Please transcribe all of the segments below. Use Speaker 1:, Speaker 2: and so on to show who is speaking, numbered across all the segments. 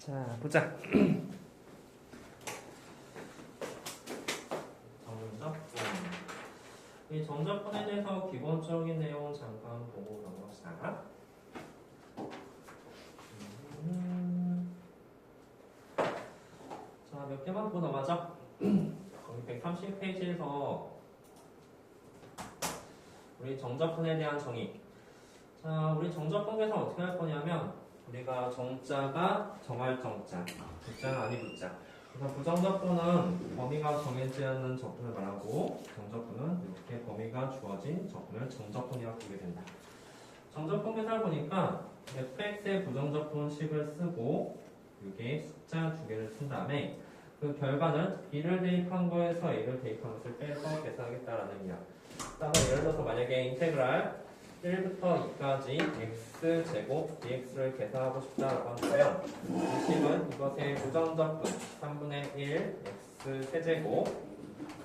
Speaker 1: 자, 보자. 정답. 이 전자폰에 대해서 기본적인 내용 잠깐 보고 넘어갑시다. 자, 몇 개만 보고 넘어가죠. 거기 130페이지에서 우리 정자폰에 대한 정의. 자, 우리 정자폰 계산 어떻게 할 거냐면 우리가 정자가 정할 정자, 부자는 아니 부자. 그래서 부정적분은 범위가 정해지 않는 적분을 말하고 정적분은 이렇게 범위가 주어진 적분을 정적분이라고 부르게 된다. 정적분 계산을 보니까 fx의 부정적분식을 쓰고 여기에 숫자 두 개를 쓴 다음에 그 결과는 b를 대입한 거에서 a를 대입한 것을 빼서 계산하겠다라는 의미야. 따라 예를 들어서 만약에 인테그랄 1부터 2까지 x제곱 dx를 계산하고 싶다라고 한다면 이 식은 이것의 부정적분 3분의 1 x 세제곱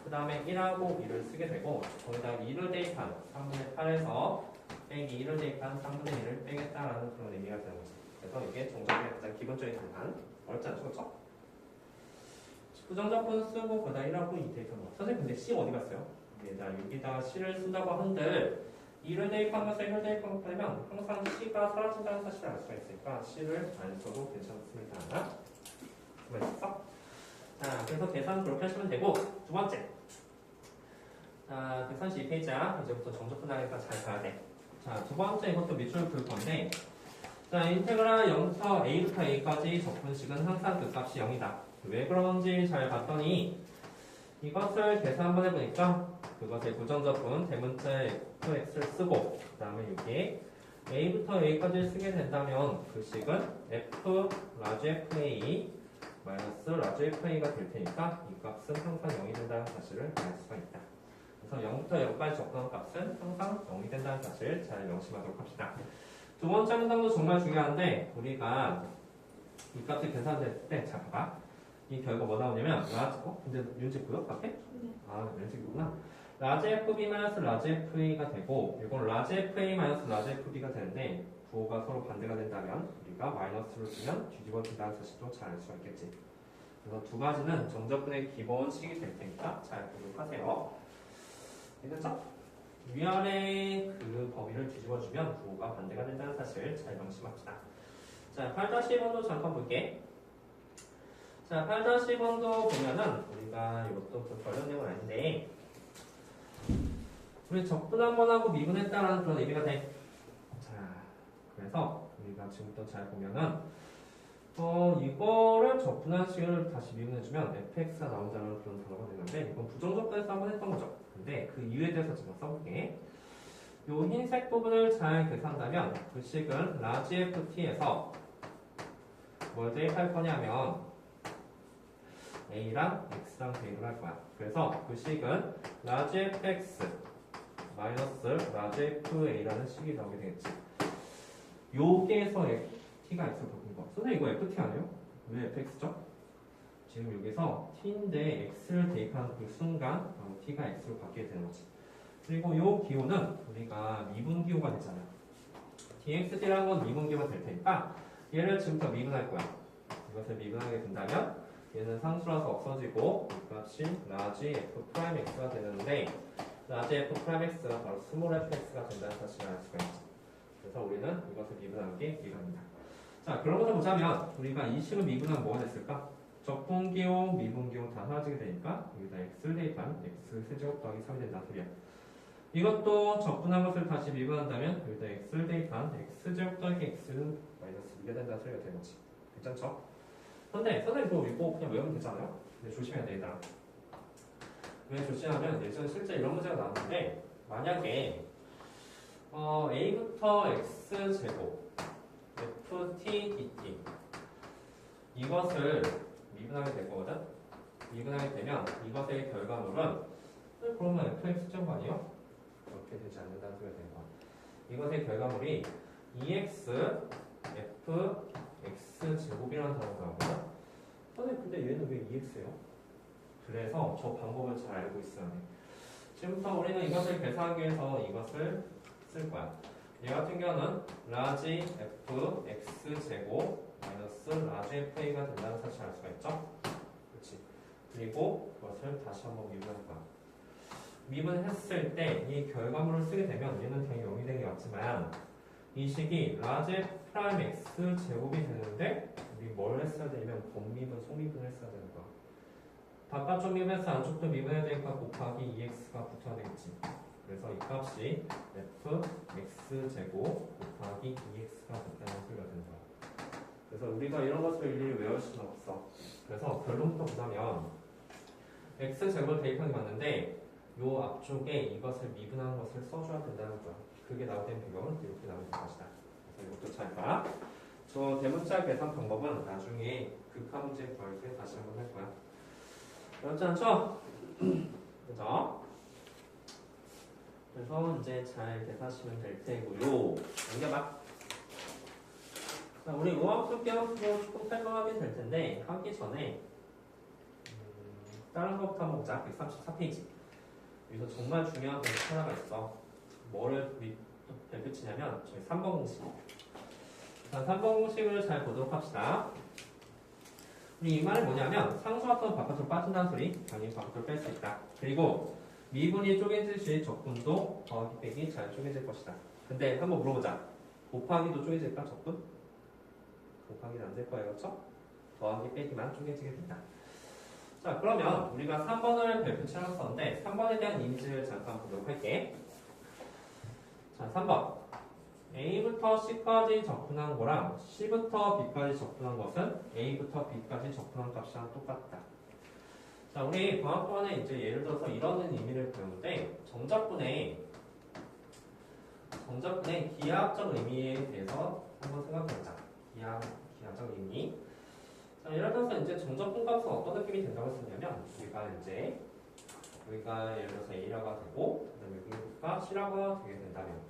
Speaker 1: 그 다음에 1하고 2를 쓰게 되고 거기다 2를 대입한 3분의 8에서 빼기 2를 대입한 3분의 1을 빼겠다라는 그런 의미가 되는 거지. 그래서 이게 정적분의 가장 기본적인 계산. 어렵지 않죠? 그렇죠? 부정적분 쓰고 거기다 1하고 2 대입한 거. 선생님 근데 C 어디 갔어요? 여기다가 C를 쓴다고 한들 2를 대입한 것을 1을 대입한 것 빼면 항상 C가 사라진다는 사실을 알 수가 있으니까 C를 안 써도 괜찮습니다. 수고했어? 자, 그래서 계산 그렇게 하시면 되고 두 번째. 자, 132페이지야. 이제부터 정적분 하니까 잘 봐야 돼. 자, 두 번째 이것도 밑줄 그을 건데 자, 인테그랄 0부터 a부터 a까지 적분식은 항상 그 값이 0이다. 왜 그런지 잘 봤더니 이것을 계산 한번 해보니까 그것의 부정적분 대문자에 fx를 쓰고 그 다음에 여기에 a부터 a까지 쓰게 된다면 그 식은 f 라지 fa 마이너스 라지 fa가 될 테니까 이 값은 항상 0이 된다는 사실을 알 수가 있다. 그래서 0부터 0까지 적분한 값은 항상 0이 된다는 사실을 잘 명심하도록 합시다. 두 번째 문장도 정말 중요한데 우리가 이 값을 계산될 때 자 봐봐. 이 결과 뭐 나오냐면 라지 근데 윤지 보여? 밖에?
Speaker 2: 네.
Speaker 1: 아 윤지구나. 라지 fb 마이너스 라지 fa가 되고 이건 라지 fa 마이너스 라지 fb가 되는데 부호가 서로 반대가 된다면 우리가 마이너스를 쓰면 뒤집어진다는 사실도 잘 알 수가 있겠지. 그래서 두 가지는 정적분의 기본식이 될 테니까 잘 보도록 하세요. 됐죠? 위아래 그 범위를 뒤집어주면 부호가 반대가 된다는 사실 잘 명심합시다. 자, 8-1번도 잠깐 볼게. 자, 8-1번도 보면은 우리가 이것도 좀 어려운 내용은 아닌데 우리 적분 한번 하고 미분했다라는 그런 의미가 돼. 자, 그래서 우리가 지금부터 잘 보면은 이거를 적분한 식을 다시 미분해주면 fx가 나온다는 그런 단어가 되는데 이건 부정적분에서 한번 했던 거죠. 근데 그 이유에 대해서 제가 써볼게. 요 흰색 부분을 잘 계산한다면 그 식은 라지 ft에서 뭘 대입할 거냐면 a랑 x랑 대입을 할 거야. 그래서 그 식은 라지 fx 마이너스 라지 fa라는 식이 나오게 되겠지. 여기에서 t가 x로 바뀐 거. 선생님 이거 ft 아니에요? 왜 fx죠? 지금 여기서 t인데 x를 대입하는 그 순간 t가 x로 바뀌게 되는 거지. 그리고 이 기호는 우리가 미분 기호가 되잖아. dxt라는 건 미분 기호가 될 테니까 얘를 지금부터 미분할 거야. 이것을 미분하게 된다면 얘는 상수라서 없어지고 이 값이 라지 f 프라임 x가 되는데 라지 f 프라임 x가 바로 스몰 fx가 된다는 사실을 알 수가 있지. 그래서 우리는 이것을 미분하는 게 이겁니다. 자, 그런 것을 보자면 우리가 이 식을 미분하면 뭐가 됐을까? 적분기호, 미분기호 다 사라지게 되니까 여기다 x를 대입한 x 세제곱 더하기 3이 된다는 소리야. 이것도 적분한 것을 다시 미분한다면 여기다 x를 대입한 x제곱 더하기 x는 마이너스 2가 된다는 소리가 되는 거지. 괜찮죠? 근데 선생님 그거 이거 그냥 외우면 되잖아요? 근데 조심해야 돼, 얘들아. 왜 조심하면 예전에 실제 이런 문제가 나왔는데 만약에 a부터 x제곱 ft dt 이것을 미분하게 될 거거든? 미분하게 되면 이것의 결과물은 그러면 fx제곱 아니에요? 그렇게 되지 않는다는 소리가 되는 거야. 이것의 결과물이 2x f x제곱이라는 단어가 나오거든? 선생님 근데 얘는 왜 2x예요? 그래서 저 방법을 잘 알고 있어야 돼. 지금부터 우리는 이것을 계산하기 위해서 이것을 쓸 거야. 얘 같은 경우는 라지 f x제곱 마이너스 라지 FA가 된다는 사실을 알 수가 있죠? 그렇지. 그리고 그것을 다시 한번 미분할 거야. 미분했을 때 이 결과물을 쓰게 되면 얘는 그냥 0이 되는 게 맞지만 이 식이 라지 프라임 x 제곱이 되는데 우리 뭘 했어야 되냐면 본미분, 소미분을 했어야 되는 거야. 바깥쪽 미분해서 안쪽도 미분해야 되니까 곱하기 2x가 붙어야 되겠지. 그래서 이 값이 fx 제곱 곱하기 2x가 됐다는 소리가 되는 거야. 그래서 우리가 이런 것을 일일이 외울 수는 없어. 그래서 결론부터 보자면 x 제곱을 대입하는 게 맞는데 요 앞쪽에 이것을 미분하는 것을 써줘야 된다는 거야. 그게 나오는 배경은 이렇게 나오는 것이다. 그래서 이것도 잘 봐. 저 대문자 계산 방법은 나중에 극한 문제 구할 때 다시 한번 할 거야. 어렵지 않죠? 그죠? 그래서 이제 잘 대사하시면 될 테고요. 넘겨봐. 자, 우리 우함수 기하수도 조금 설명하게 될 텐데 하기 전에 다른 것부터 한번 보자. 134페이지. 여기서 정말 중요한 게 하나가 있어. 뭐를 별표치냐면 저희 3번 공식. 자, 3번 공식을 잘 보도록 합시다. 우리 이 말은 뭐냐면 상수합선 바깥으로 빠진다는 소리. 당연히 바깥으로 뺄 수 있다. 그리고 미분이 쪼개질 시 적분도 더하기 빼기 잘 쪼개질 것이다. 근데 한번 물어보자. 곱하기도 쪼개질까 적분? 곱하기는 안 될 거예요. 그렇죠? 더하기 빼기만 쪼개지게 된다. 자, 그러면 우리가 3번을 별표치 해놨었는데 3번에 대한 이미지를 잠깐 보도록 할게. 자, 3번 A부터 C까지 접근한 거랑 C부터 B까지 접근한 것은 A부터 B까지 접근한 값이랑 똑같다. 자, 우리 방학 동안에 이제 예를 들어서 이런 의미를 배우는데 정적분의 기하학적 의미에 대해서 한번 생각해보자. 기하학적 의미. 자, 예를 들어서 이제 정적분 값은 어떤 느낌이 된다고 했었냐면 여기가 예를 들어서 A라가 되고 그다음에 여기가 C라가 되게 된다면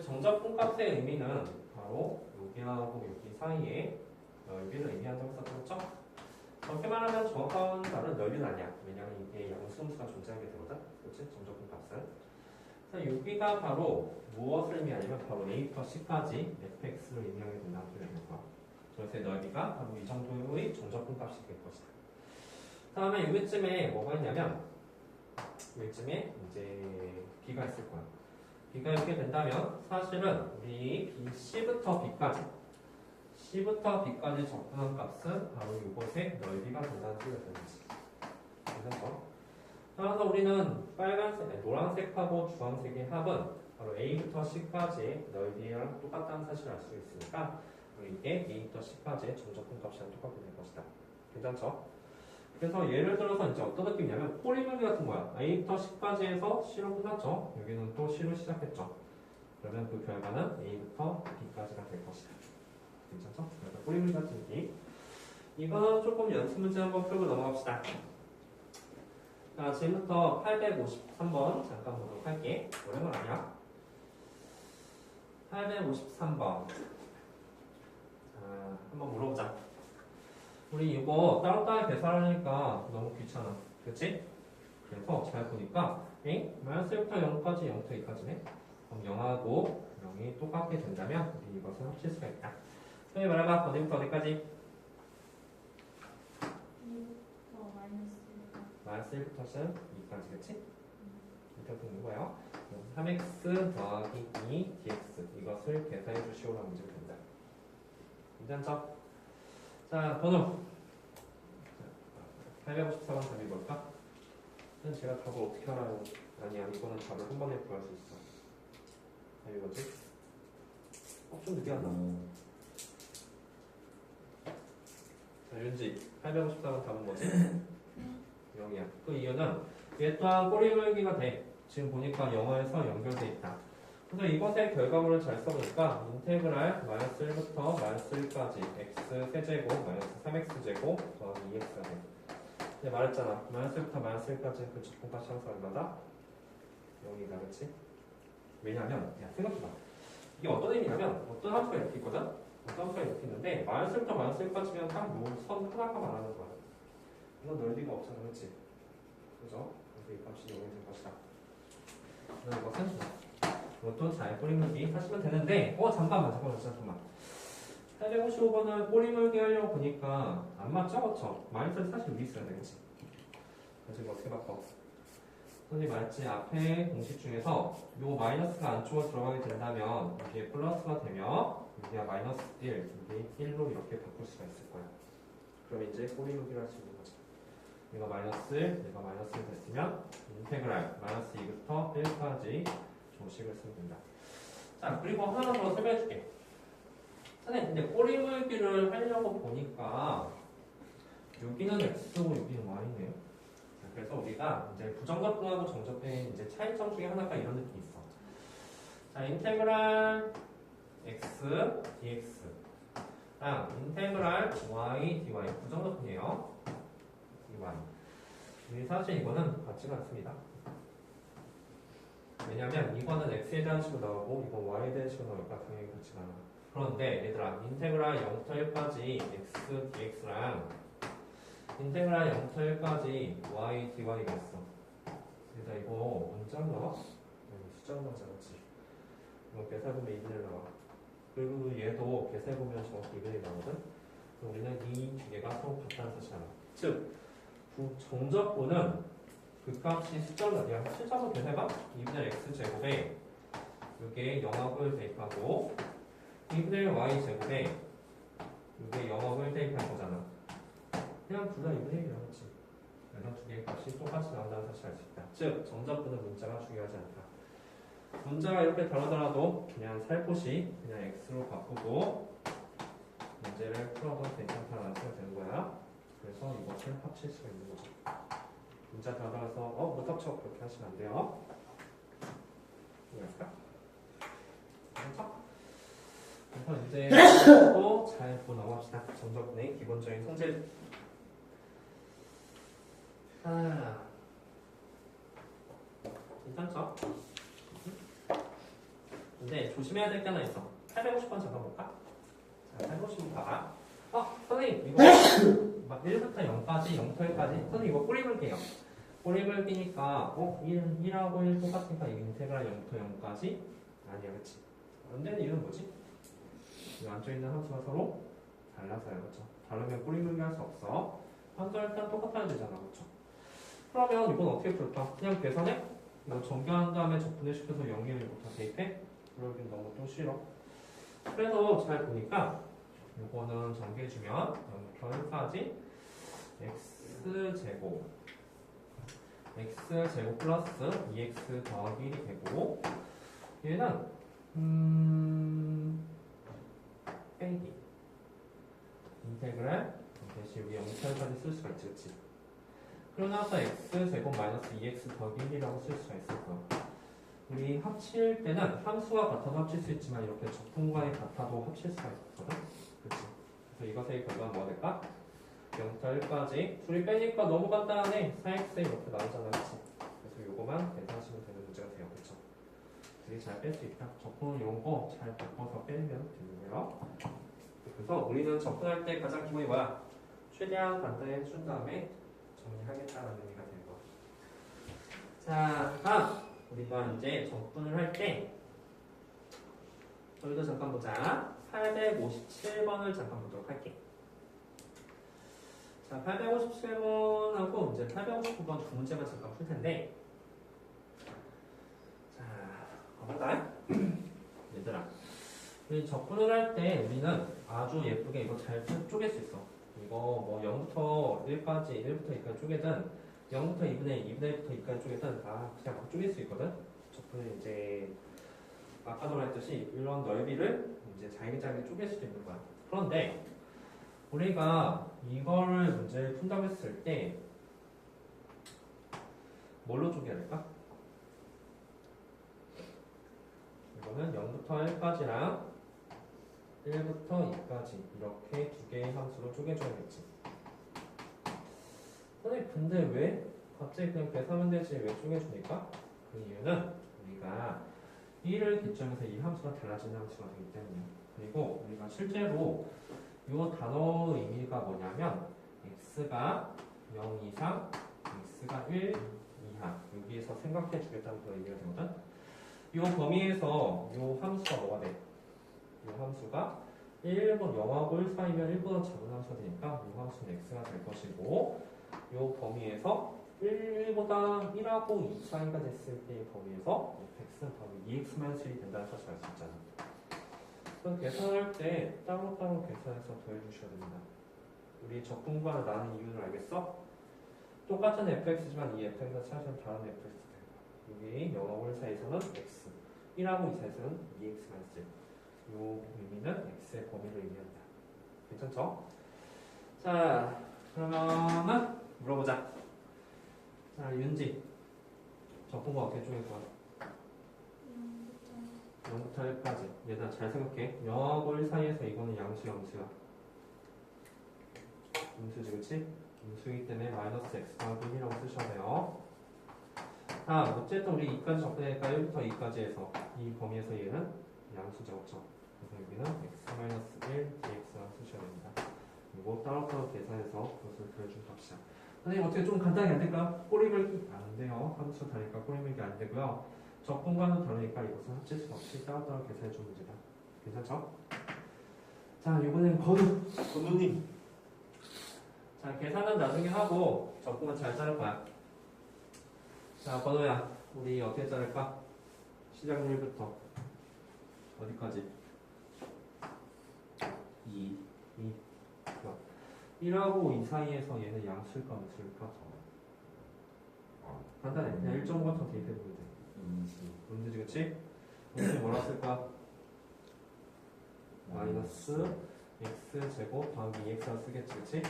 Speaker 1: 정적분 값의 의미는 바로 여기하고 여기 사이에 넓이를 의미한다고 했었죠? 그렇게 말하면 정확한 말은 넓이는 아니야. 왜냐하면 이게 양수함수가 존재하게 되거든. 그렇지? 정적분 값은. 자, 여기가 바로 무엇을 의미하냐면 바로 A부터 C까지 fx를 의미하게 된다는 소리가 될 거야. 그래서 넓이가 바로 이 정도의 정적분 값이 될 것이다. 다음에 여기쯤에 뭐가 있냐면 여기쯤에 이제 B가 있을 거야. B가 이렇게 된다면 사실은 우리 C부터 B까지 접근한 값은 바로 이곳의 넓이가 된다는 소리가 되는 거지. 괜찮죠? 따라서 우리는 노란색하고 주황색의 합은 바로 A부터 C까지의 넓이랑 똑같다는 사실을 알 수 있으니까 이게 A부터 C까지의 정적분 값이랑 똑같게 될 것이다. 괜찮죠? 그래서 예를 들어서 이제 어떤 느낌이냐면 포리물리 같은 거야. A부터 C까지 해서 C로 끝났죠. 여기는 또 C로 시작했죠. 그러면 그 결과는 A부터 B까지가 될 것이다. 괜찮죠? 그래서 포리물리 같은 느낌. 이거는 조금 연습 문제 한번 풀고 넘어갑시다. 자, 지금부터 853번 잠깐 보도록 할게. 오랜만 아니야? 853번. 자, 한번 물어보자. 우리 이거 따로따로 계산하니까 너무 귀찮아. 그치? 그래서 잘 보니까 마이너스 1부터 0까지 0부터 2까지네. 그럼 0하고 0이 똑같게 된다면 우리 이것을 합칠 수가 있다. 소위 말해봐. 어디부터 어디까지? 마이너스 1부터 2까지 그치? 이렇게 되는 거예요. 3x 더하기 2 dx 이것을 계산해 주시오라고 문제가 된다. 괜찮죠? 자, 번호 854번 답이 뭘까? 제가 답을 어떻게 알아요? 아니야, 이거는 답을 한 번에 구할 수 있어. 답이 뭐지? 좀 늦게 한다. 자, 윤지 854번 답은 뭐지? 0이야. 그 이유는 얘 또한 꼬리물기가 돼. 지금 보니까 영어에서 연결돼 있다. 그래서 이것의 결과물을 잘 써보니까 인테그랄 마이너스 1부터 마이너스 1까지 x 세제곱 마이너스 3x제곱 더하기 2x가 돼. 이제 말했잖아. 마이너스 1부터 마이너스 1까지 그 적분값이 항상 얼마다? 0이다. 그치? 왜냐면 야, 생각해봐. 이게 어떤 의미냐면 어떤 함수가 이렇게 있거든? 어떤 함수가 이렇게 있는데 마이너스 1부터 마이너스 1까지면 딱 요 선 하나가 말하는 거야. 이건 넓이가 없잖아. 그치? 그죠? 그래서 이 값이 0이 될 것이다. 그래서 이것은 이것도 잘 뿌리물기 하시면 되는데 잠깐만 855번은 꼬리물기 하려고 보니까 안 맞죠? 그쵸? 마이너스를 사실 위에 있어야 되겠지. 그래서 이거 어떻게 바꿔? 선생님 말했지 앞에 공식 중에서 요 마이너스가 안쪽으로 들어가게 된다면 이게 플러스가 되면 여기가 마이너스 1, 이게 1로 이렇게 바꿀 수가 있을 거야. 그럼 이제 꼬리물기를 할 수 있는 거죠. 이거 마이너스 1, 이거 마이너스 1 됐으면 인테그랄 마이너스 2부터 1까지 조식을 쓰면 된다. 자, 그리고 하나 더 설명해 줄게. 선생님, 근데 꼬리물기를 하려고 보니까 여기는 x고 여기는 y네요. 자, 그래서 우리가 이제 부정적분하고 정적분의 이제 차이점 중에 하나가 이런 느낌이 있어. 자, 인테그랄 x dx 인테그랄 y dy 부정적분이에요. dy. 사실 이거는 같지가 않습니다. 왜냐면 이거는 x에 대한 식으로 나오고 이건 y에 대한 식으로 나오니까 당연히 같지가 않아. 그런데 얘들아 인테그랄 0부터 1까지 x dx랑 인테그랄 0부터 1까지 y dy가 있어. 그래서 이거 문자로 나와? 숫자로 나오지 않았지. 이거 계산해보면 2분의 1 나와. 그리고 얘도 계산해보면 정확히 2분의 1 나오거든. 그럼 우리는 이 두 개가 서로 같다는 사실을 알아. 즉 정적분은 그 값이 숫자로 나야 실제로 계산해봐. 2분의 x제곱에 이게 0하고 1 대입하고 2분의 1 y제곱에 이게 0하고 1 대입할 거잖아. 그냥 둘 다 2분의 1이 나오지. 그래서 두 개의 값이 똑같이 나온다는 사실을 알 수 있다. 즉 정적분은 문자가 중요하지 않다. 문자가 이렇게 다르더라도 그냥 살포시 그냥 x로 바꾸고 문제를 풀어도 괜찮다는 생각이 드는 거야. 그래서 이것을 합칠 수가 있는 거죠. 문자 받아서 못 합쳐 그렇게 하시면 안 돼요. 이해할까? 그렇죠? 그래서 이제 또 잘 보고 넘어갑시다. 정적분의 기본적인 성질. 괜찮죠? 근데 조심해야 될 게 하나 있어. 850번 잠깐 볼까? 자, 850번 봐봐. 선생님 이거 막 1부터 0까지 0부터 1까지 선생님 이거 꼬리물기예요. 꼬리물기니까 1하고 1 똑같으니까 이게 인테그랄 0부터 0까지 아니야, 그치? 안 되는 이유는 뭐지? 이 안쪽에 있는 함수가 서로 달라서요, 그쵸? 다르면 꼬리물기 할 수 없어. 함수가 일단 똑같아야 되잖아, 그쵸? 그러면 이건 어떻게 풀까? 그냥 계산해? 이거 전개한 다음에 적분을 시켜서 0에 1부터 대입해? 그러긴 너무 또 싫어. 그래서 잘 보니까 이거는 전개해주면 0부터 1까지 x제곱 플러스 2x 더하기 1이 되고 얘는 빼기 인테그랄 대신 여기 0부터 1까지 쓸 수가 있지, 그치? 그러고 나서 x제곱 마이너스 2x 더하기 1이라고 쓸 수가 있을 거야. 우리 합칠 때는 함수가 같아도 합칠 수 있지만 이렇게 적분과의 같아도 합칠 수가 있거든? 그치? 그래서 이것의 결과는 뭐가 될까? 0부터 1까지 둘이 빼니까 너무 간단하네. 4x 이렇게 나오잖아, 그치? 그래서 요거만 계산하시면 되는 문제가 돼요, 그쵸? 되게 잘 뺄 수 있다. 적분 이런 거 잘 바꿔서 빼면 되는 거예요. 그래서 우리는 적분할 때 가장 기본이 뭐야? 최대한 간단히 해준 다음에 정리하겠다는 의미가 되는 거야. 자, 다음 우리가 이제 적분을 할 때 저희도 잠깐 보자. 857번을 잠깐 보도록 할게. 자, 857번하고 이제 859번 두 문제만 잠깐 풀 텐데. 자, 가볼까? 얘들아, 우리 적분을 할 때 우리는 아주 예쁘게 이거 잘 쪼갤 수 있어. 이거 뭐 0부터 1까지, 1부터 2까지 쪼개든 0부터 2분의 2분의 1부터 2까지 쪼개든 그냥 막 쪼갤 수 있거든. 적분을 이제 아까도 말했듯이 이런 넓이를 이제 잘게 쪼갤 수도 있는 거야. 그런데 우리가 이거를 문제를 푼다고 했을 때 뭘로 쪼개야 될까? 이거는 0부터 1까지랑 1부터 2까지 이렇게 두 개의 함수로 쪼개줘야겠지. 선생님 근데 왜? 갑자기 그냥 계산하면 되지 왜 쪼개주니까? 그 이유는 우리가 1을 기점해서 이 함수가 달라지는 함수가 되기 때문이야. 그리고 우리가 실제로 이 단어의 의미가 뭐냐면 x가 0 이상, x가 1 이하 여기에서 생각해 주겠다는 그런 의미가 되거든. 이 범위에서 이 함수가 뭐가 돼? 이 함수가 1번 0하고 1 사이면 1보다 작은 함수가 되니까 이 함수는 x가 될 것이고 이 범위에서 1보다 1하고 2 사이가 됐을 때의 범위에서 fx는 바로 2x-1이 된다는 사실을 알 수 있잖아. 그럼 계산할 때 따로따로 계산해서 더해주셔야 됩니다. 우리 적분과는 나는 이유를 알겠어? 똑같은 fx지만 이 fx가 사실은 다른 fx가 돼요. 여기 0하고 1 사이에서는 x, 1하고 2 사이에서는 2x-1. 이 의미는 x의 범위를 의미한다. 괜찮죠? 자, 그러면은 물어보자. 자, 윤지. 적분과 어떻게 쪼갤 거야? 0부터 1까지. 얘들아 잘 생각해. 0하고 1 사이에서 이거는 양수야. 음수지, 그치? 음수이기 때문에 마이너스 x 더하기 1이라고 쓰셔야 돼요. 자, 어쨌든 우리 2까지 접근하니까 1부터 2까지 해서 이 범위에서 얘는 양수죠, 그렇죠? 그래서 여기는 x-1 dx라고 쓰셔야 됩니다. 이거 따로따로 계산해서 그것을 그려준 값이야. 선생님 어떻게 좀 간단히 안 될까? 꼬리물기 안 돼요. 함수 다니까 꼬리물기 안 되고요. 적분과는 다르니까 이것은 합칠 수 없이 따로따로 계산해 준 문제다. 괜찮죠? 자, 이번엔 건우님. 자, 계산은 나중에 하고 적분은 잘 자를 거야. 자, 건우야, 우리 어떻게 자를까? 시작률부터 어디까지? 2. 1하고 2 사이에서 얘는 양수일까 음수일까? 간단해. 그냥 1.5번 대입해보면 돼. 음수지, 그치? 음수 뭐라 쓸까? 마이너스 x제곱 더하기 2x라 쓰겠지, 그치?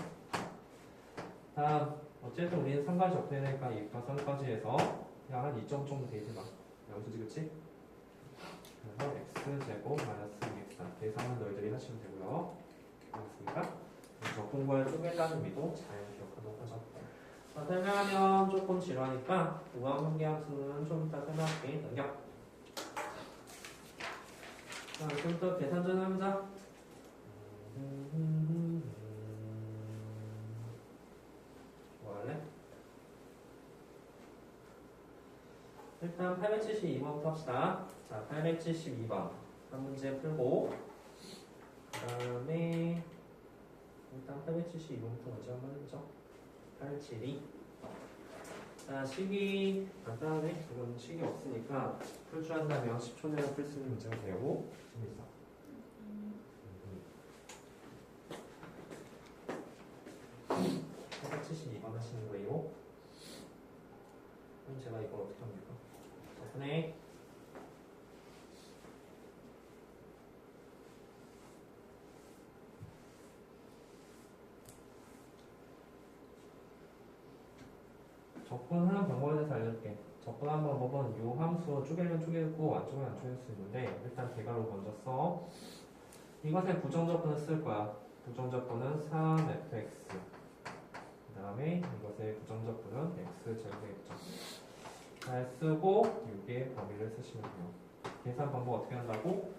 Speaker 1: 다음, 어쨌든 우리는 3까지 접근해니까 2과 3까지 해서 그냥 한 2점 정도 대입해봐. 양수지, 그치? 그래서 x제곱 마이너스 2x. 계산은 너희들이 하시면 되고요. 알겠습니까? 적분과의 쪼개자는 의미도 잘 기억하도록 하죠. 자, 설명하면 조금 지루하니까 우함관계함수는 좀 이따 설명할게. 넘겨. 자, 지금부터 계산 좀 해보자. 뭐 할래? 일단 872번부터 합시다. 자, 872번 한 문제 풀고 그 다음에 일단 872번부터 먼저 한번 해보죠. 872. 자, 식이 간단하네. 이건 식이 없으니까 풀 줄 안다면 10초 내로 풀 수 있는 문제가 되고 재밌어. 872번 하시는 거예요. 그럼 제가 이걸 어떻게 합니까? 자, 손에 접근하는 방법에 대해서 알려줄게. 접근하는 방법은 이 함수 쪼개면 쪼개고 안 쪼개면 안 쪼갤 수 있는데 일단 대괄호 먼저 써. 이것의 부정접근을 쓸 거야. 부정접근은 3fx. 그 다음에 이것의 부정접근은 x제곱이겠죠. 잘 쓰고 6의 범위를 쓰시면 돼요. 계산 방법 어떻게 한다고?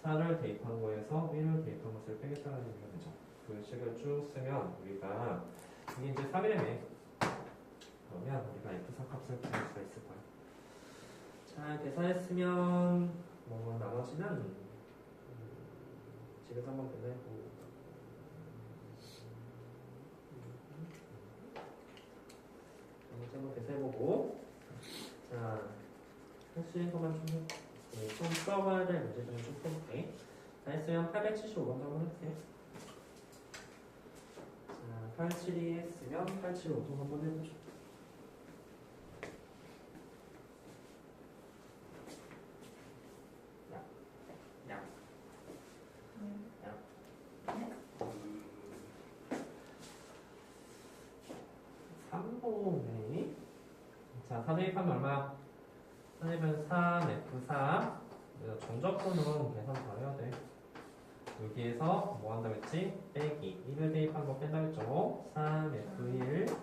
Speaker 1: 4를 대입한 거에서 1을 대입한 것을 빼겠다는 의미가 되죠. 그 식을 쭉 쓰면 우리가 이게 이제 3이라며. 그러면 우리가 F4 값을 구할 수가 있을 거야. 잘 계산했으면 뭐 나머지는 집에서 한번 계산해보고 나머지 한번 계산해보고 자 혹시 것만 좀 풀어봐야 될 문제 좀 풀어볼게. 다 했으면 875번 한번 해볼게요. 자 872 했으면 875도 한번 해보죠. 자, 4 대입하면 얼마야? 4 대입하면 3F4. 정적분은 계산 다 해야 돼. 여기에서 뭐 한다고 했지? 빼기. 1을 대입한 거 뺀다고 했죠? 3F1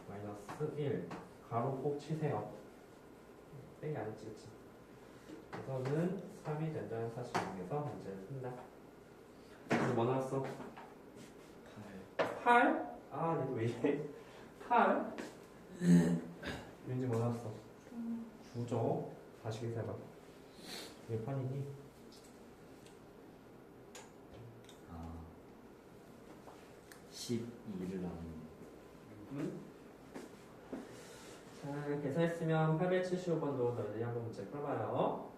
Speaker 1: 마이너스 1. 가로 꼭 치세요. 빼기 안 했지, 그치? 그래서는 3이 된다는 사실을 이용해서 문제를 푼다. 오늘 뭐 나왔어? 8? 아, 얘도 왜 이래? 8? 왠지 뭐 나왔어? 9죠? 다시 계산해봐. 왜 8이니?
Speaker 2: 12를 나누는
Speaker 1: 자, 계산했으면 875번도 너희들이 한번 문제 풀어봐요.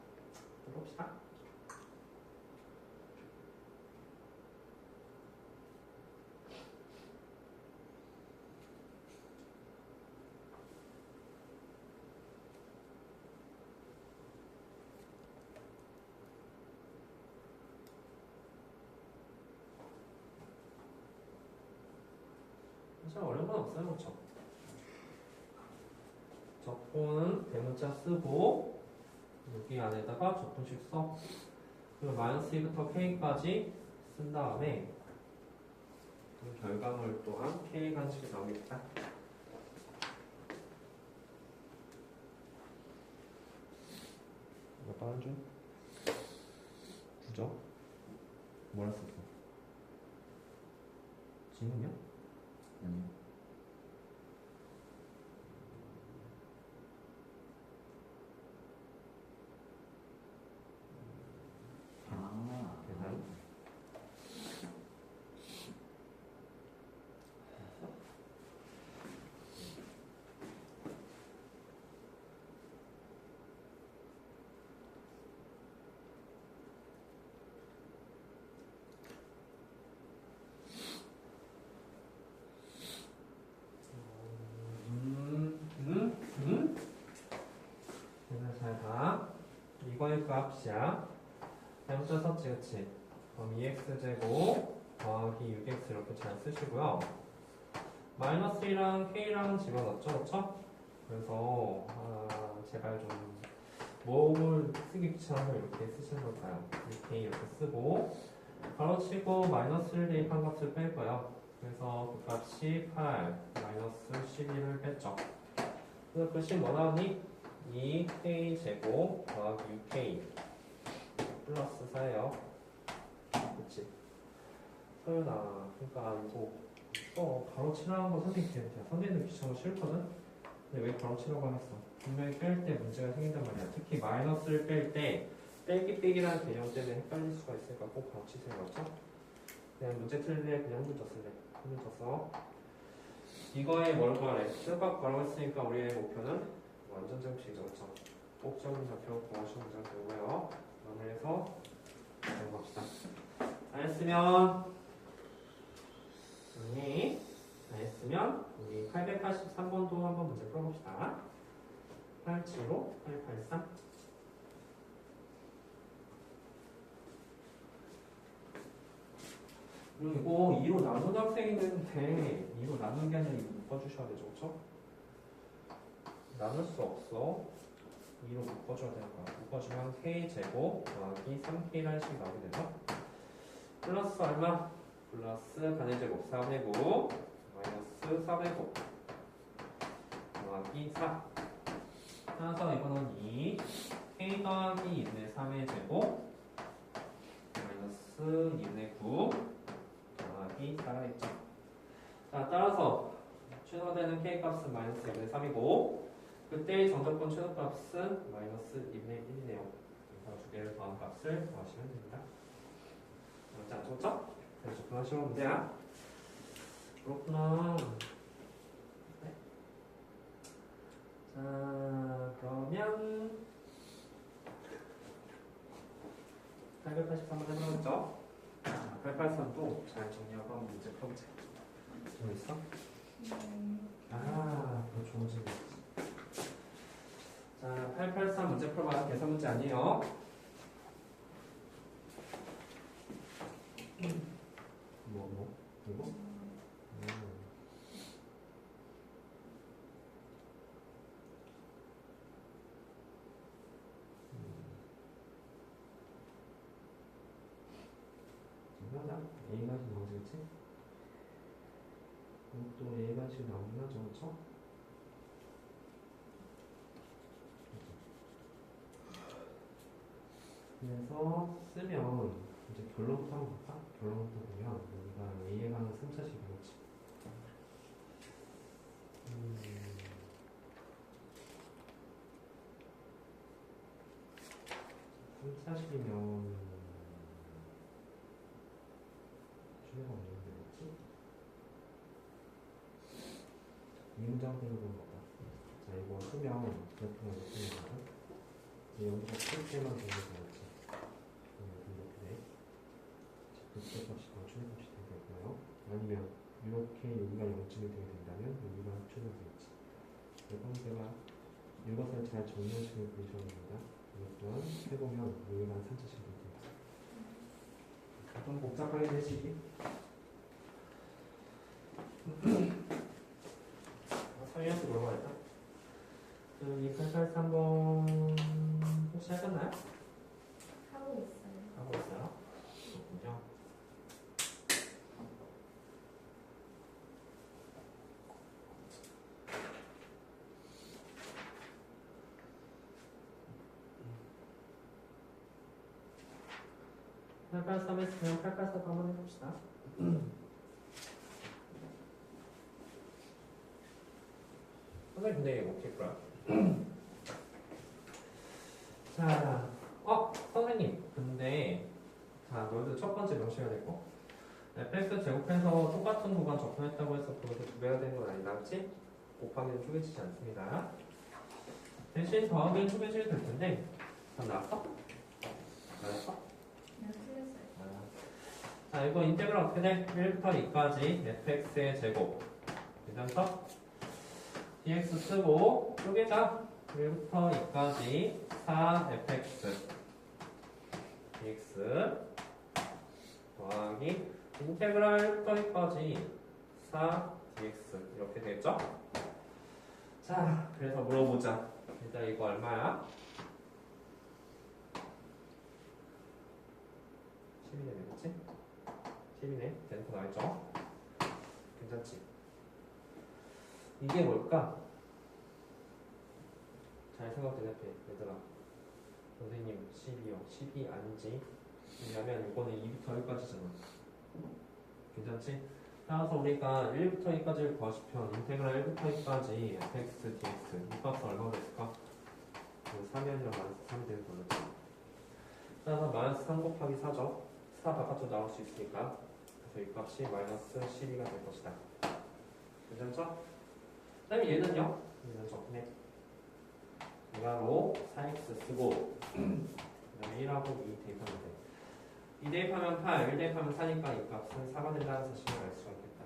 Speaker 1: 해봅시다. 사실 어려운 건 없어요, 그렇죠? 적분은 대문자 쓰고 여기 안에다가 적분식 써. 그리고 마이너스 2부터 k까지 쓴 다음에 그 결과물 또한 k 간식이 나오겠다. 몇 번 한 줄? 9죠? 뭐라 썼어? 지금요?
Speaker 2: 아니요.
Speaker 1: 계산. 계산 잘 봐. 이거의 값이야. 잘못 썼지, 그치? 그럼 2x제곱 더하기 6x 이렇게 잘 쓰시고요. 마이너스 1랑 k랑 집어넣었죠, 그쵸? 그래서 제발 좀 뭐를 쓰기 귀찮아서 이렇게 쓰시는 걸까요? 이렇게 이렇게 쓰고 가로치고 마이너스 1 대입한 값을 뺄 거예요. 그래서 그 값이 8 마이너스 12를 뺐죠. 그래서 글씨 뭐 나오니? 2k제곱 더하기 6k 플러스 4예요. 그치? 서윤아, 그러니까 이거 가로치라는 거 선생님한테 선생님도 귀찮고 싫거든? 근데 왜 가로치라고 했어? 분명히 뺄 때 문제가 생긴단 말이야. 특히 마이너스를 뺄 때 빼기라는 개념 때문에 헷갈릴 수가 있으니까 꼭 가로치세요. 맞죠? 그냥 문제 틀릴 때 그냥 흔들어 쓸래. 흔들어서 이거에 뭘 구하래? 뜻밖 구하라고 했으니까 우리의 목표는 완전 제곱식이죠. 그렇죠? 꼭적은 좌표 구하시는 문제가 되고요. 마무리해서 넘어갑시다. 잘했으면 잘했으면 우리 883번도 한번 문제 풀어봅시다. 875, 883 그리고 2로 나눈 학생이 있는데 2로 나눈 게 아니라 이거 묶어주셔야 되죠. 그쵸? 나눌 수 없어. 2로 묶어줘야 되는 거야. 묶어주면 k제곱 더하기 3k라는 식이 나오게 되죠. 플러스 얼마? 플러스 간의제곱 4분의 9 마이너스 4분의 9 더하기 4 따라서 이거는 2 k 더하기 2분의 3의 제곱 마이너스 2분의 9 더하기 4가 있죠. 자, 따라서 최소되는 k 값은 마이너스 2분의 3이고 그때의 정적분 최소값은 마이너스 2분의 1이네요. 그래서 두 개를 더한 값을 구하시면 됩니다. 맞지 않죠? 그렇죠? 그래서 그런 식으로 문제야. 그렇구나. 네. 자, 그러면 883번 해보겠죠? 883도 잘 정리하고 한번 문제 풀어보자. 뭐 있어? 그거 좋은 질문이지. 자, 883 문제 풀어봐요. 계산 문제 아니에요. 이거? 하자. A가씩 나오지, 그치? 이것도 A가씩 나오긴 하죠, 그쵸? 그래서 쓰면 이제 결론부터 한번 볼까? 결론부터 보면 여기가 A에 관한 3차식이겠지. 3차식이면 주제가 없는데, 그치?
Speaker 3: 이 문장 때문에 그런 거다. 자, 이거 쓰면 그래프가 이렇게 되는 거거든. 이제 여기서 풀 때만 되는 거였지. 이렇게 돼. 극대 값이 더 최대값이 되겠고요. 아니면 이렇게 여기가 0쯤이 되게 된다면 여기가 최대값이겠지. 그래서 이것을 잘 정리하시는 그리셔야 됩니다. 이것 또한 해보면 여기가 3차씩 됩니다. 좀 복잡하게 되시기.
Speaker 1: 서희한테 물어봐야겠다. 이 883번 혹시 하셨나요?
Speaker 4: 하고 있어요.
Speaker 1: 하고 있어요? 그렇군요. (883) 했으면 884도 한번 해봅시다. 선생님 근데 이게 어떻게 풀어요? 자, 선생님 근데 자, 너희들 첫 번째 명시가 됐고 fx 제곱해서 똑같은 구간 접근했다고 해서 그것도 2배가 되는 건 아니다, 그치? 곱하기는 쪼개지지 않습니다. 대신 더하기는 쪼개지게 될 텐데 다 나왔어? 나왔어?
Speaker 4: 네, 틀렸어요.
Speaker 1: 자, 이거 인테그랄 어떻게 돼? 1부터 2까지 fx의 제곱 괜찮죠? dx 쓰고 쪼개자 1부터 2까지 4fx dx 더하기 인테그랄 1부터 2까지 4dx 이렇게 되겠죠? 자, 그래서 물어보자. 일단 이거 얼마야? 10이네, 그치? 10이네. 대놓고 나와있죠? 괜찮지? 이게 뭘까? 잘 생각 대답해, 얘들아. 선생님, 10이요. 10이 아니지. 왜냐면 이거는 2부터 1까지잖아. 괜찮지? 따라서 우리가 1부터 2까지를 구하시면 인테그랄 1부터 2까지 fx, dx 이 값은 얼마가 됐을까? 3이 아니라 마이너스 3이 되는 거죠. 따라서 마이너스 3 곱하기 4죠. 4 바깥으로 나올 수 있으니까 그래서 이 값이 마이너스 12가 될 것이다. 괜찮죠? 그 다음에 얘는요? 얘는 적분해. 이가로 4x 쓰고 그 다음에 1하고 2 대입하면 돼. 2 대입하면 8, 1 대입하면 4니까 이 값은 4가 된다는 사실을 알 수가 있겠다.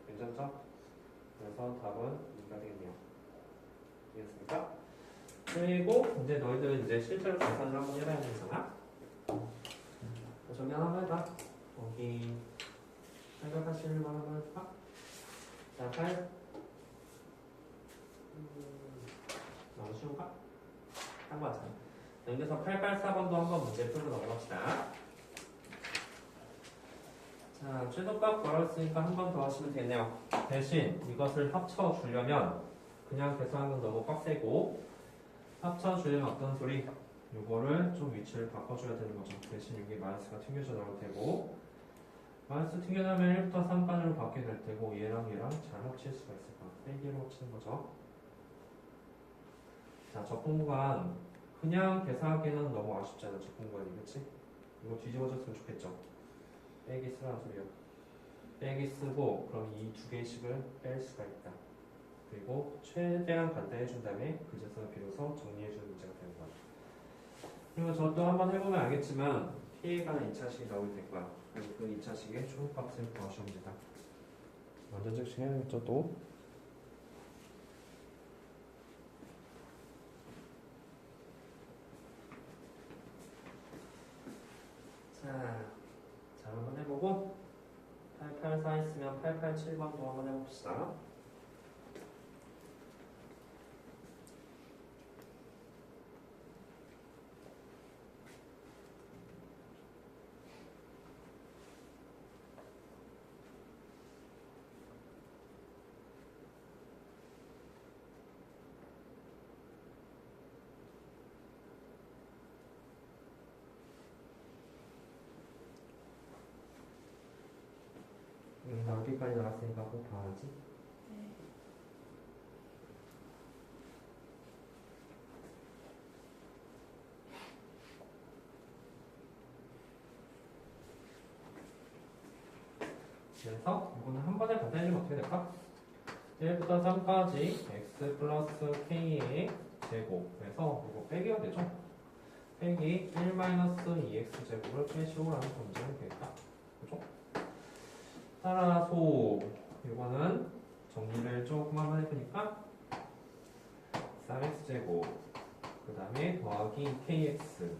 Speaker 1: 괜찮죠? 그래서 답은 2가 되겠네요. 이해했습니까? 그리고 이제 너희들 이제 실제로 계산을 한번 해봐야 되잖아. 정리 한번 해봐. 여기 생각하시는 거 한번 해볼까? 자, 8 너무 쉬운가? 한 거 같아. 여기서 884번도 한번 문제 풀고 넘어갑시다. 자, 최소값 걸었으니까 한 번 더 하시면 되겠네요. 대신 이것을 합쳐주려면 그냥 계산하는 건 너무 빡세고 합쳐주려면 어떤 소리? 요거를 좀 위치를 바꿔줘야 되는 거죠. 대신 여기 마이너스가 튕겨져 나올 테고 마이너스 튕겨나면 1부터 3까지로 바뀌게 될 테고 얘랑 잘 합칠 수가 있을 거야. 빼기로 합치는 거죠. 자, 적분구간 그냥 계산하기는 너무 아쉽잖아. 적분구간이, 그치? 이거 뒤집어졌으면 좋겠죠. 빼기 쓰라는 소리야. 빼기 쓰고 그럼 이 두 개씩을 뺄 수가 있다. 그리고 최대한 간단히 해준 다음에 그제서 비로소 정리해주는 문제가 되는 거야. 그리고 저도 한번 해보면 알겠지만 피해가는 2차식이 나오게 될 거야. 그리고 그 2차식의 초록값을 구하시면 됩니다. 완전 즉시 해야겠죠 또? 자, 한번 해보고 884 있으면 887번도 한번 해봅시다. 여기까지 나왔으니까 꼭 봐야지.
Speaker 4: 네.
Speaker 1: 그래서 이거는 한 번에 간단히 좀 어떻게 될까? 1부터 3까지 x 플러스 k의 제곱. 그래서 이거 빼기가 되죠? 빼기 1 마이너스 2x 제곱을 빼시오라는 문제는 되겠다. 그죠? 따라서 이거는 정리를 조금 한번 해보니까 3x 제곱 그 다음에 더하기 kx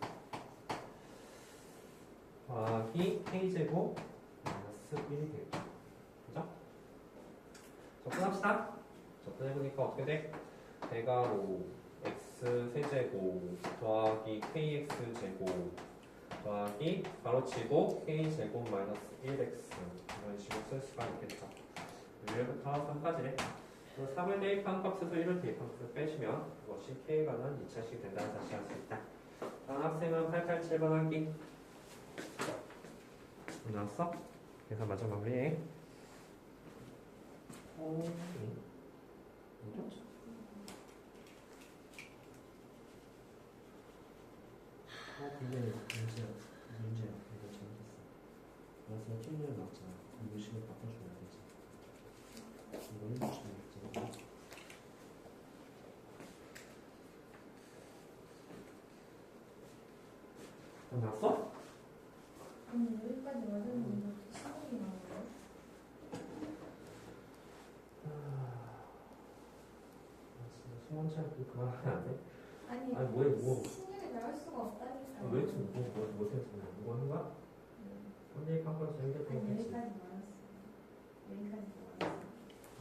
Speaker 1: 더하기 k제곱 마이너스 1이 되겠죠. 그죠? 접근합시다. 접근해보니까 어떻게 돼? 대괄호 x 세제곱 더하기 kx 제곱 더하기 가로치고 k제곱 마이너스 1x 이런 식으로 쓸 수가 있겠죠. 1부터 3까지래. 3을 대입한 값에서 1을 대입한 값을 빼시면 그것이 k에 관한 2차식이 된다는 사실을 알 수 있다. 다음 학생은 887번 하기. 나왔어? 그래서 마저 마무리해. 뭐죠?
Speaker 3: 근데 문제야. 이거 잘못했어. 그래서 틀리면 나왔잖아. 이 식을 바꿔줘야 되지. 이거 1도 잘못했잖아.
Speaker 1: 나왔어?
Speaker 4: 아니 여기까지 맞았는데 시간이 나와요?
Speaker 1: 수원처럼 그만하면 안 돼?
Speaker 4: 아니
Speaker 1: 아니 뭐
Speaker 4: 신경이 나올 수가 없다니까.
Speaker 1: 왜 지금 뭐 했어? 뭐 하는 거야? 언니 깜빡이 재밌게
Speaker 4: 아니
Speaker 1: 했지.
Speaker 4: 여기까지 말았어. 여기까지 말았어.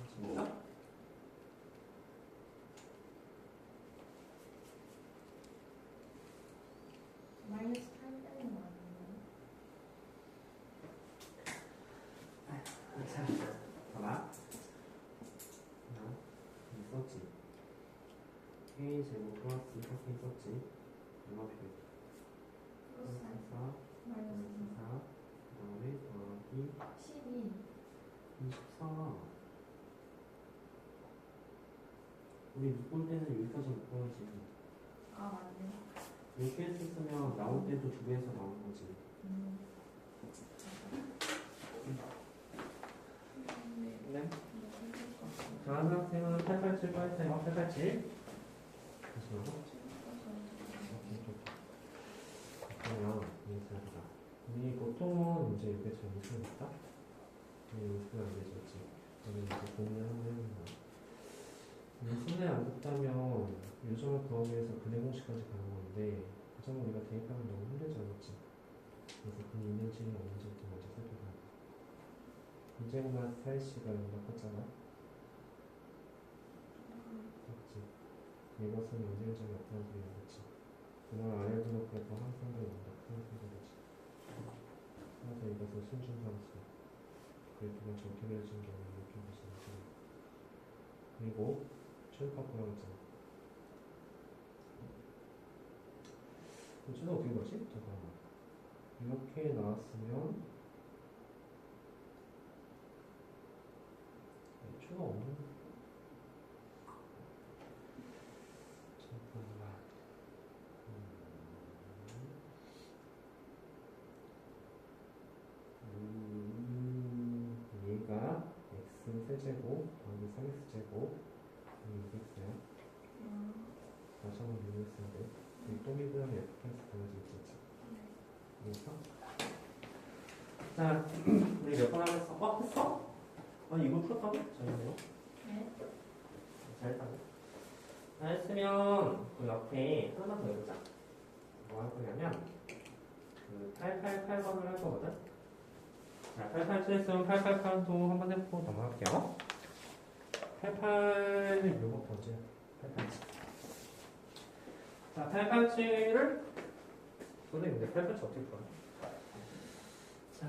Speaker 1: 진짜?
Speaker 4: 마이너스 8 빼는 거 아니에요?
Speaker 1: 자, 봐봐. 있었지. k 제곱 플러스 이렇게 있었지. 얼마 필요해?
Speaker 4: 플러스
Speaker 1: 4,
Speaker 4: 마이너스
Speaker 1: 4, 그다음에 더하기
Speaker 4: 12.
Speaker 1: 24. 우리 볼 때는 여기까지 못 보는 지금.
Speaker 4: 아 맞네.
Speaker 1: 이렇게 했으면 나올 때도 두 배에서 나오는 거지. 네. 다음 학생은 887 빠이세요. 887.
Speaker 3: 다시 나와? 그러면 인사하자. 우리 보통은 이제 이렇게 잘못을 했다? 연습을 안 되셨지. 저는 이제 고민을 한번 해보는 거야. 손에 안 뒀다면 요점을 구하기 위해서 근해 공식까지 가는 건데 그 점을 우리가 대입하면 너무 힘들지 않았지? 그래서 근이 있는지 없는지부터 먼저 살펴봐야 돼. 이제만 4C가 여기 바꿨잖아. 맞지? 이것은 연결점이 없다는 소리야, 그렇지? 그날 아래로 놓고 더 항상도 온다, 항상도 되지. 그래서 이것은 순준상수. 그래프가 저렇게 그려진 경우에 이렇게 보시면 돼요. 그리고 최우값구라고 했잖아. 추가 어떻게 보지? 잠깐만. 이렇게 나왔으면 추가 없는. 잠깐만. 얘가 x 세제곱 더하기 3x제곱 이 2x야. 다시 한번 리뷰했는데 또 미분하면 f 플러스 변화지 있었지. 그래서 자 우리 몇 번 하겠어? 했어? 아니 이거 풀었다고? 잘했네요.
Speaker 4: 네.
Speaker 1: 잘했다고. 했으면 그 옆에 하나만 더 해보자. 뭐 할 거냐면 그 888번을 할 거거든. 자, 887 했으면 888도 한번 해보고 넘어갈게요. 88 요거 뭐지? 887. 자, 887을 선생님 근데 887 어떻게 풀어? 자,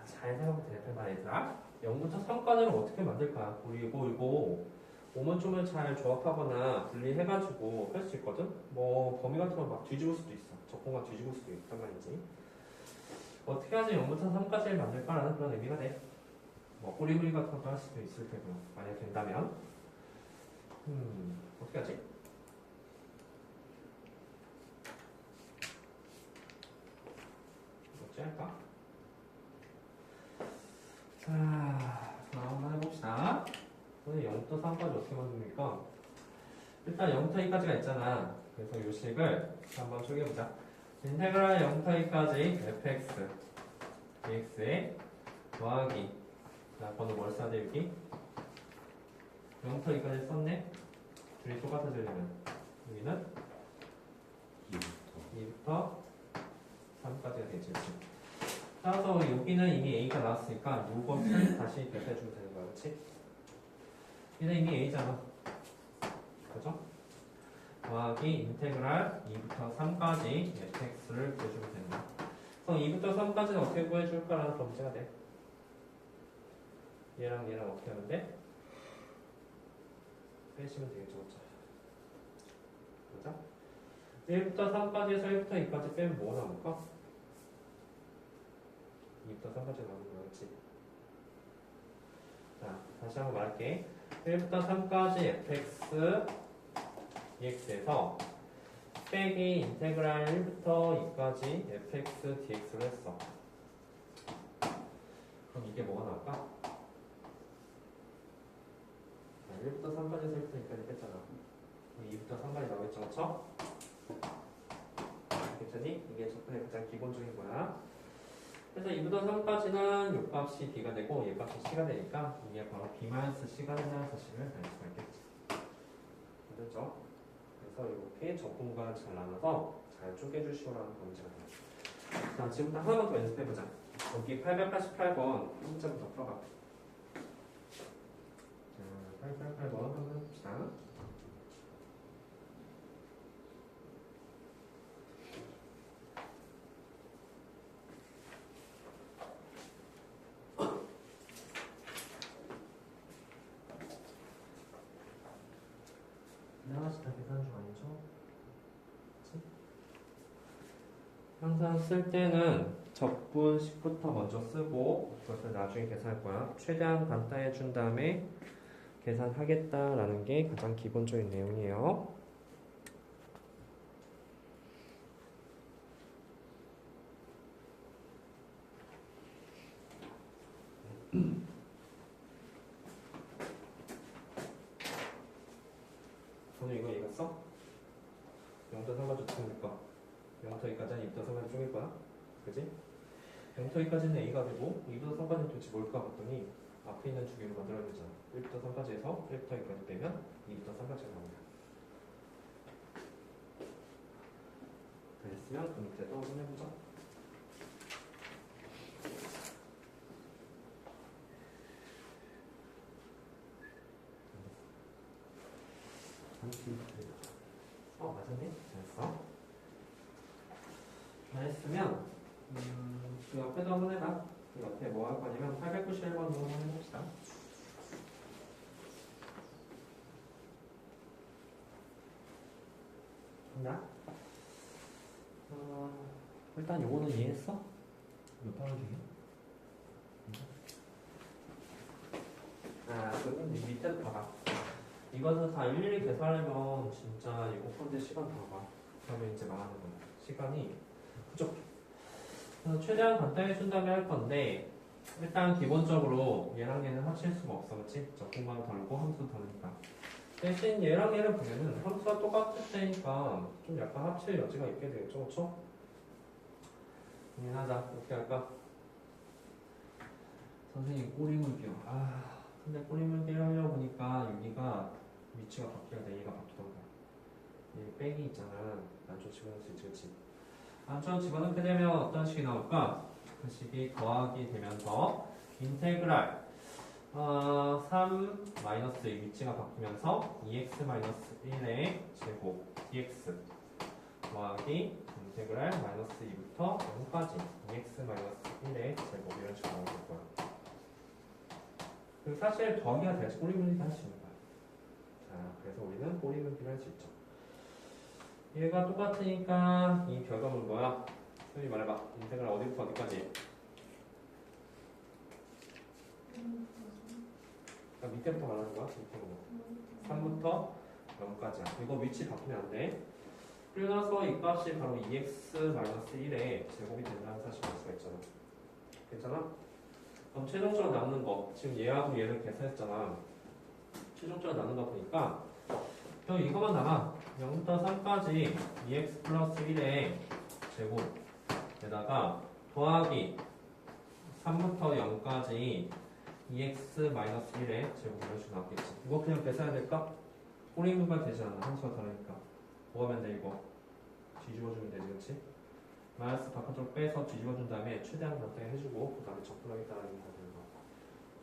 Speaker 1: 잘 생각하면 되겠다 얘들아. 0부터 3까지는 어떻게 만들까? 우리 이거 오문점을 잘 조합하거나 분리해가지고 할 수 있거든? 뭐 범위 같은 건 막 뒤집을 수도 있어. 적공간 뒤집을 수도 있단 말이지. 어떻게 하지 0부터 3까지를 만들까라는 그런 의미가 돼. 뭐 뿌리뿌리 같은 것도 할 수도 있을 테고 만약 된다면 어떻게 하지? 어찌 할까? 자, 그럼 한번 해봅시다. 오늘 0부터 0부터 3까지 어떻게 만듭니까? 일단 0부터 2까지가 있잖아. 그래서 요 식을 한번 쪼개보자. 인테그랄 0부터 2까지 fx dx에 더하기 자, 번호 뭘 써야 돼 여기? 0부터 2까지 썼네? 둘이 똑같아지려면 여기는 2부터 3까지가 되지. 따라서 여기는 이미 A가 나왔으니까 요것을 다시 대표해주면 되는 거야. 그치? 얘는 이미 A잖아. 그죠? 더하기 인테그랄 2부터 3까지 fx를 구해주면 되는 거야. 그럼 2부터 3까지는 어떻게 구해줄까라는 더 문제가 돼. 얘랑 얘랑 어떻게 하면 돼? 빼시면 되겠죠. 그죠? 1부터 3까지에서 1부터 2까지 빼면 뭐가 나올까? 2부터 3까지 나오는 거야. 그치? 자, 다시 한번 말할게. 1부터 3까지 fx dx에서 빼기 인테그랄 1부터 2까지 fx dx를 했어. 그럼 이게 뭐가 나올까? 자, 1부터 3까지에서 1부터 2까지 뺐잖아. 2부터 3까지 나오겠죠, 그쵸? 괜찮니? 이게 접근의 가장 기본적인 거야. 그래서 2부터 3까지는 요 값이 b가 되고 얘 값이 c가 되니까 이게 바로 b-c가 된다는 사실을 알 수가 있겠지. 됐죠? 그래서 이렇게 적분과 잘 나눠서 잘 쪼개주시오라는 문제가 돼요. 자, 지금부터 하나만 더 연습해보자. 여기 888번 1점부터 풀어봐. 자, 888번 한번 해봅시다. 나가시다 계산 중 아니죠? 그치? 항상 쓸 때는 적분식부터 먼저 쓰고 그것을 나중에 계산할 거야. 최대한 간단해 준 다음에 계산하겠다라는 게 가장 기본적인 내용이에요. 오늘 이거 읽었어? 0부터 3까지 어떻게 할 거야? 0부터 2까지는 2부터 3까지 쪼갤 거야? 그지? 0부터 2까지는 A가 되고 2부터 3까지는 도대체 뭘까 봤더니 앞에 있는 두 개로 만들어야 되잖아. 1부터 3까지에서 1부터 2까지 빼면 2부터 3까지가 나옵니다. 됐으면 그 밑에도 한번 해보자. 맞았네? 잘했어. 잘했으면 그 옆에도 한번 해봐. 그 옆에 뭐 할 거냐면 891번으로 한번 해봅시다. 나? 일단 요거는 이해했어? 몇 번을 중에? 그럼 밑에도 봐봐. 이것은 다 일일이 계산하려면 진짜 이거 펀드 시간 다 봐. 그러면 이제 망하는 거야. 시간이 부족해. 그래서 최대한 간단히 준 다음에 할 건데 일단 기본적으로 얘랑 얘는 합칠 수가 없어. 그치? 적분만 덜고 함수 덜으니까. 대신 얘랑 얘를 보면은 함수가 똑같을 때니까 좀 약간 합칠 여지가 있게 되겠죠. 그쵸? 고민하자. 어떻게 할까? 선생님 꼬리물기요. 근데 꼬리물기를 하려고 보니까 여기가 위치가 바뀌어야 돼. 얘가 바뀌던가. 얘 빼기 있잖아. 안쪽 집어넣을 수 있지. 그치? 안쪽 집어넣게 되면 어떤 식이 나올까? 그 식이 더하기 되면서 인테그랄 3-2 위치가 바뀌면서 2x-1의 제곱 dx 더하기 인테그랄 -2부터 0까지 2x-1의 제곱 이런 식으로 나올 거야. 그리고 사실 더하기가 돼야지 꼬리물기를 할 수 있는 거야. 자, 그래서 우리는 꼬리물기를 할 수 있죠. 얘가 똑같으니까 이 결과물은 뭐야? 소위 말해봐. 인테그랄 어디부터 어디까지? 그러니까 밑에부터 말하는 거야. 밑에부터 3부터 0까지야. 이거 위치 바꾸면 안 돼. 그리고 나서 이 값이 바로 2x-1의 제곱이 된다는 사실을 알 수가 있잖아. 괜찮아? 그럼 최종적으로 남는 거 지금 얘하고 얘를 계산했잖아. 최종적으로 나누다 보니까 또 이거만 남아. 0부터 3까지 2x 플러스 1의 제곱에다가 더하기 3부터 0까지 2x 마이너스 1의 제곱 이런 식으로 나왔겠지. 이거 그냥 계산해야 될까? 꼬리누가 되지 않아. 함수가 다르니까. 뭐 하면 돼 이거? 뒤집어주면 되지, 그치? 마이너스 바깥으로 빼서 뒤집어준 다음에 최대한 나타내 해주고 그 다음에 적분하기 따라하는 거 되는 거.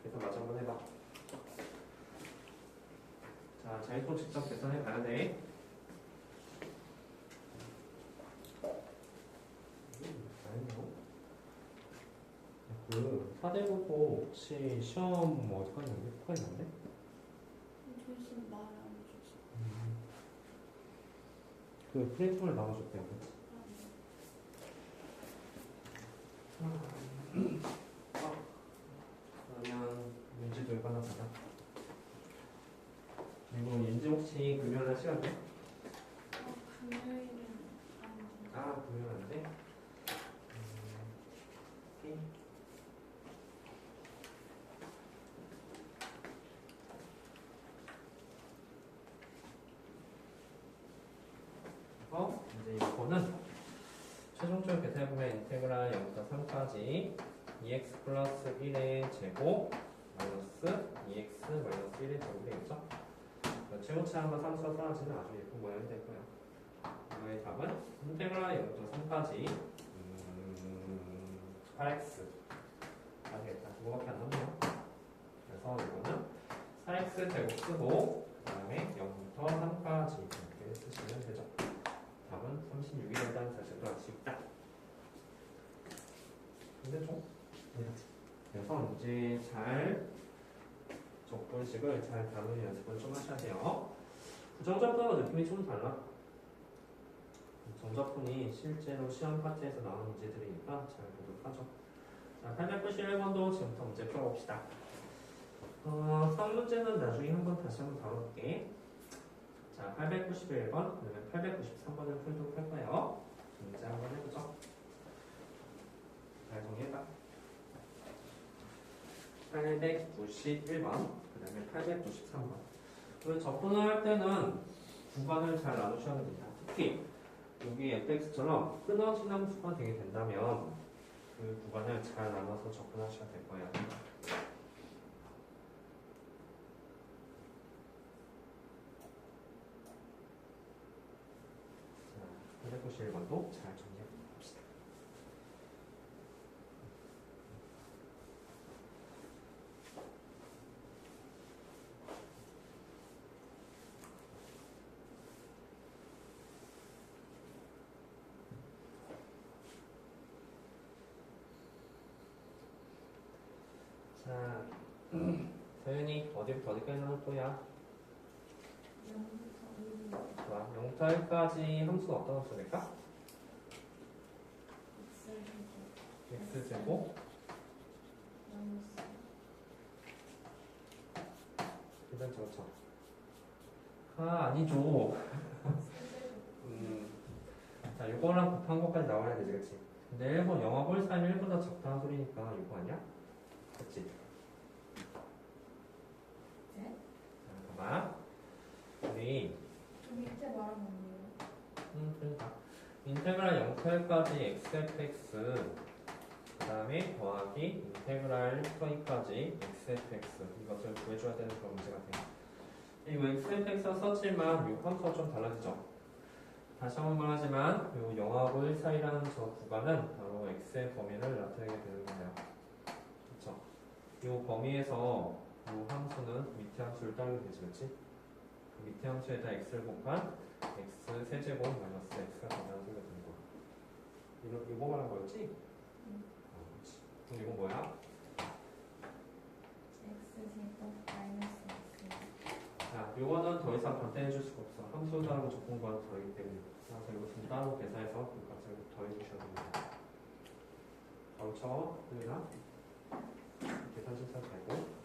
Speaker 1: 그래서 마저 한번 해봐. 자, 자기 또 직접 계산해 봐야 돼. 그 사대보고 혹시 시험 뭐 어디까지 있는데? 끝까지 있는데?
Speaker 4: 조심 말 안 해주지.
Speaker 1: 그 프린트를 나눠줬대요. 그러면 윤지도 이거 하나 받아. 그리고 윤지 혹시 금요일날 시간 돼?
Speaker 4: 금요일은 안 돼.
Speaker 1: 아, 금요일 안 돼? 오케이. 이제 이거는 최종적으로 계산해보면 인테그랄 0부터 3까지 2x 플러스 1의 제곱 마이너스 2x 마이너스 1의 제곱이 되겠죠? 최고치 한번 함수가 사라지는 아주 예쁜 모양이 될 거예요. 이거의 답은 인테그랄 0부터 3까지 8x가 되겠다. 이거밖에 안 남네요. 그래서 이거는 4x 제곱 쓰고 그 다음에 0부터 3까지 이렇게 쓰시면 되죠. 답은 36이 된다는 사실도 알 수 있다. 근데 좀 그래서 이제 잘 적분식을 잘 다루는 연습을 좀 하셔야 돼요. 부정적분하고 느낌이 좀 달라. 정적분이 실제로 시험 파트에서 나오는 문제들이니까 잘 보도록 하죠. 자, 891번도 지금부터 문제 풀어봅시다. 3문제는 나중에 한번 다시 한번 다뤄볼게. 자, 891번, 그다음에 893번을 풀도록 할 거예요. 문제 한번 해보죠. 잘 정리해봐. 891번, 그 다음에 893번. 그 접근을 할 때는 구간을 잘 나누셔야 됩니다. 특히 여기 fx처럼 끊어진 함수가 되게 된다면 그 구간을 잘 나눠서 접근하셔야 될 거예요. 자, 891번도 잘 정리해 봅시다. 자, 서윤이 어디부터 어디까지 나올 거야?
Speaker 4: 0부터 1이
Speaker 1: 좋아. 0부터 1까지 함수는 어떤 함수 될까? x제곱
Speaker 4: 마이너스
Speaker 1: 일단 저죠. 아니죠. 자, 요거랑 곱한 것까지 나와야 되지, 그치? 근데 1번 영화 볼 사람이 1보다 적다는 소리니까 이거 아니야? 그치?
Speaker 4: 네?
Speaker 1: 자, 봐봐. 우리
Speaker 4: 저 밑에 말한 건데요.
Speaker 1: 그러니까 인테그랄 0까지 xfx 그 다음에 더하기 인테그랄 1까지 xfx 이것을 구해줘야 되는 그런 문제가 돼요. 이거 xfx가 썼지만 이 함수가 좀 달라지죠. 다시 한번 말하지만 이 0하고 1 사이라는 저 구간은 바로 x의 범위를 나타내게 되는 거예요. 그렇죠? 이 범위에서 이 함수는 밑에 함수를 따르게 되지, 그렇지? 그 밑에 함수에다 x를 곱한 x 세제곱 마이너스 x가 된다는 소리가 되는 거야. 이거 말한 거였지? 그렇지. 그럼 이건 뭐야?
Speaker 4: x제곱 마이너스 x.
Speaker 1: 자, 요거는 더 이상 반대해 줄 수가 없어. 함수 다르고 조건과는 다르기 때문에. 그래서 이것은 따로 계산해서 그 값을 더해 주셔야 됩니다. 바로 쳐. 그러나 계산 실사 되고.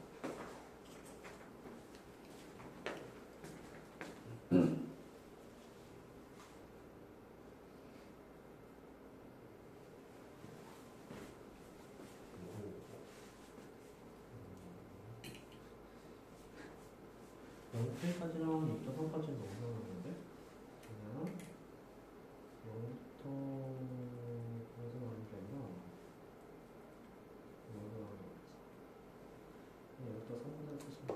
Speaker 3: K까지랑 2.3까지는 너무 나왔는데 그냥 0부터 여기서 나오는 게 아니라 여기서 나오는 거지. 0부터 3까지 쓰시면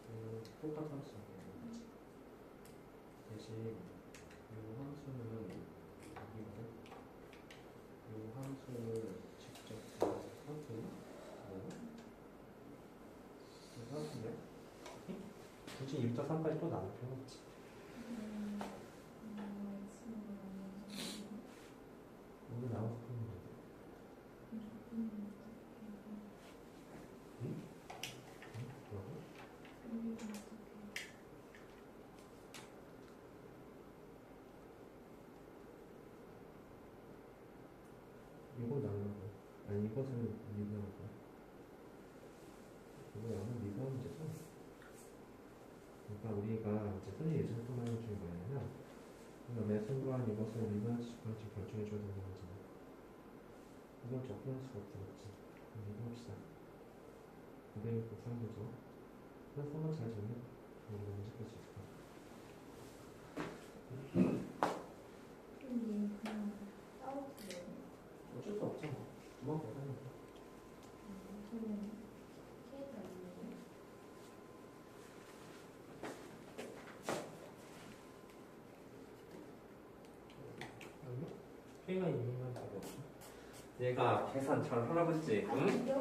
Speaker 3: 돼요. 똑같은 수잖아요. 대신 이 함수는 여기거든. 이 함수를 직접 써도 괜찮은데? 굳이 2.3까지 또 나눌 필요 없지. 여기 나와서 푸는 건데. 뭐라고? 이걸 나누는 거야. 아니 이것을 미분하는 거야. 이거 아마 미분하는 문제죠? 그러니까 우리가 이제 흔히 예전부터 말하는 중에 뭐냐면 우리가 매 순간 이것을 미분할지 적할지 결정해줘야 되는 거잖아. 이걸 접근할 수가 없다 그랬지. 그럼 미분합시다. 그대로 곱하는 거죠. 그래서 한번 잘 정리해. 우리가 문제 풀 수 있을 거야. 어쩔 수 없잖아. 두번 계산해. K가 있는 답이 없어. 얘가 계산 잘 하라고 했지? 응?
Speaker 4: 여기 뭘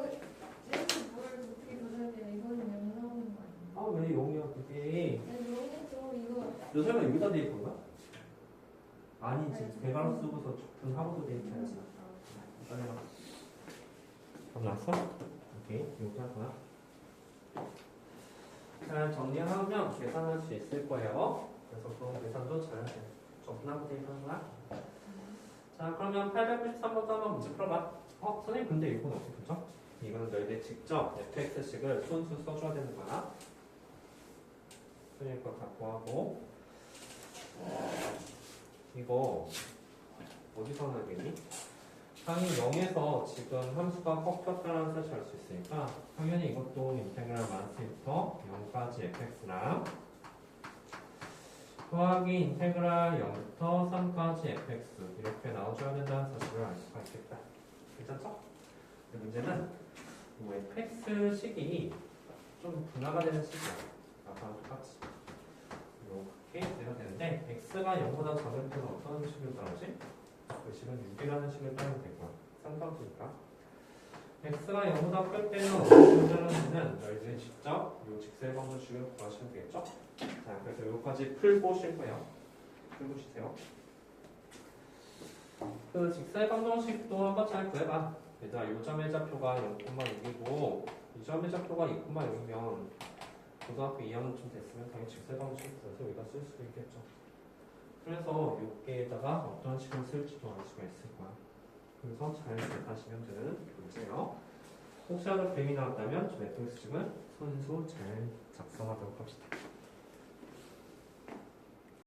Speaker 4: 어떻게 조절해야 돼요? 이거는 영 나오는 거 아니에요?
Speaker 3: 아, 왜 0이야, 그게?
Speaker 4: 여기서 이거
Speaker 3: 너 설마 여기다 대입한 거야? 아니지. 대괄호 쓰고서 적분하고도 대입해야지. 빨리 와. 답 났어? 오케이. 이렇게 할 거야. 잘 정리하면 계산할 수 있을 거예요. 그래서 그런 계산도 잘 적분하고 대입하는 거야. 자, 그러면 893번도 한번 문제 풀어봐. 선생님 근데 이건 어떻게 풀죠? 이거는 너희들 직접 fx식을 순수 써줘야 되는 거야. 선생님 거 갖고 하고 이거 어디서 나겠니? 항이 0에서 지금 함수가 꺾였다는 사실 알 수 있으니까 당연히 이것도 인테그랄 만수부터 0까지 fx랑 더하기 인테그랄 0부터 3까지 fx 이렇게 나와줘야 된다는 사실을 알 수가 있겠다. 괜찮죠? 근데 문제는 이 fx식이 좀 분화가 되는 식이야. 아까랑 똑같이 이렇게 내가 되는데 x가 0보다 작을 때는 어떤 식을 따르지? 그 식은 6이라는 식을 따르면 될 거야. 삼각수니까 x가 0보다 클 때는 어떤 식을 따르는지는 너희들이 직접 이 직사방정식을 구하시면 되겠죠? 자, 그래서 여기까지 풀고 쉴 거예요. 풀고 쉬세요. 그 직사방정식도 한번 잘 구해봐. 얘들아, 요 점의 좌표가 0,6이고 이 점의 좌표가 2,0이면 고등학교 2학년쯤 됐으면 당연히 직사방정식 구해서 여기다 쓸 수도 있겠죠. 그래서 여기에다가 어떤 식을 쓸지도 알 수가 있을 거야. 그래서 잘 기억하시면 되는 문제예요. 혹시라도 뱀이 나왔다면 저 fx식을 순수 잘 작성하도록 합시다.